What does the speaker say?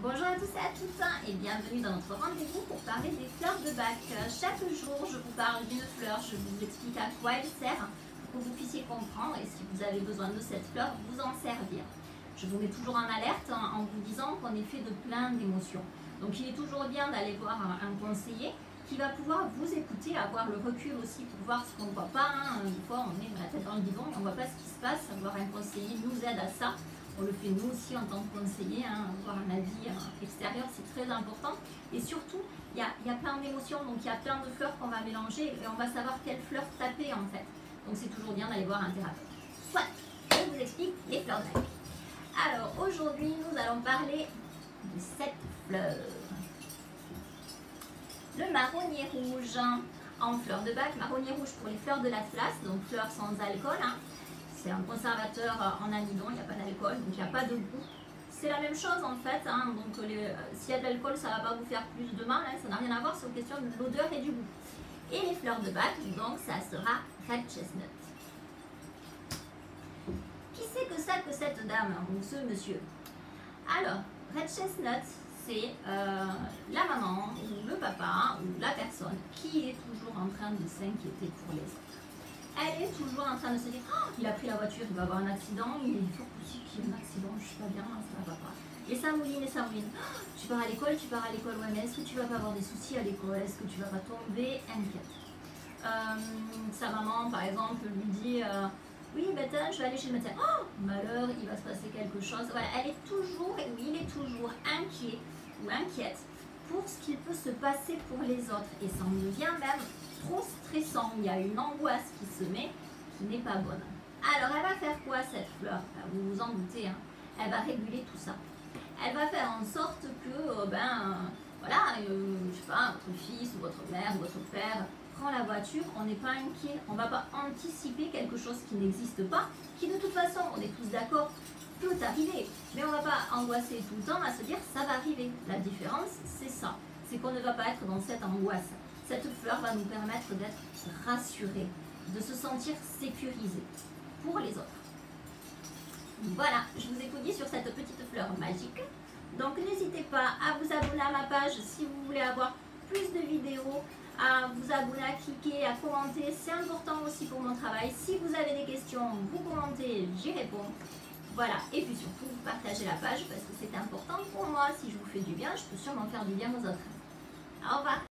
Bonjour à tous et à toutes et bienvenue dans notre rendez-vous pour parler des fleurs de Bach. Chaque jour, je vous parle d'une fleur, je vous explique à quoi elle sert pour que vous puissiez comprendre et si vous avez besoin de cette fleur, vous en servir. Je vous mets toujours en alerte en vous disant qu'on est fait de plein d'émotions. Donc il est toujours bien d'aller voir un conseiller qui va pouvoir vous écouter, avoir le recul aussi pour voir ce qu'on ne voit pas. Des fois, on met la tête dans le guidon et on ne voit pas ce qui se passe. Avoir un conseiller nous aide à ça. On le fait nous aussi en tant que conseiller, avoir un avis extérieur, c'est très important. Et surtout, il y a plein d'émotions, donc il y a plein de fleurs qu'on va mélanger et on va savoir quelle fleur taper en fait. Donc c'est toujours bien d'aller voir un thérapeute. Soit, je vous explique les fleurs de Bach. Alors aujourd'hui, nous allons parler de cette fleur. Le marronnier rouge en fleurs de Bach, marronnier rouge pour les fleurs de l'Atlas, donc fleurs sans alcool. C'est un conservateur en amidon, il n'y a pas d'alcool, donc il n'y a pas de goût. C'est la même chose en fait, donc s'il y a de l'alcool, ça ne va pas vous faire plus de mal, ça n'a rien à voir, c'est une question de l'odeur et du goût. Et les fleurs de Bach, donc ça sera Red Chestnut. Qui c'est que cette dame ou ce monsieur? Alors, Red Chestnut, c'est la maman ou le papa ou la personne qui est toujours en train de s'inquiéter pour les autres. Elle est toujours en train de se dire oh, il a pris la voiture, il va avoir un accident, il est fort possible qu'il y ait un accident, je suis pas bien, ça va pas. Et ça mouline, oh, tu pars à l'école, ouais, mais est-ce que tu vas pas avoir des soucis à l'école, est-ce que tu vas pas tomber inquiète. Sa maman, par exemple, lui dit oui, Bethany, je vais aller chez le médecin. Oh, malheur, il va se passer quelque chose. Voilà, elle est toujours, il est toujours inquiet ou inquiète pour ce qu'il peut se passer pour les autres. Et ça en devient même trop stressant. Il y a une angoisse qui se met qui n'est pas bonne. Alors, elle va faire quoi cette fleur? Vous vous en doutez, elle va réguler tout ça. Elle va faire en sorte que, voilà, je sais pas, votre fils ou votre mère ou votre père prend la voiture, on n'est pas inquiet, on ne va pas anticiper quelque chose qui n'existe pas, qui de toute façon, on est tous d'accord, peut arriver, mais on ne va pas angoisser tout le temps à se dire ça va arriver. La différence, c'est ça, c'est qu'on ne va pas être dans cette angoisse. Cette fleur va nous permettre d'être rassurés, de se sentir sécurisés pour les autres. Voilà, je vous ai tout dit sur cette petite fleur magique. Donc n'hésitez pas à vous abonner à ma page si vous voulez avoir plus de vidéos, à vous abonner, à cliquer, à commenter. C'est important aussi pour mon travail. Si vous avez des questions, vous commentez, j'y réponds. Voilà, et puis surtout, vous partagez la page parce que c'est important pour moi. Si je vous fais du bien, je peux sûrement faire du bien aux autres. Au revoir.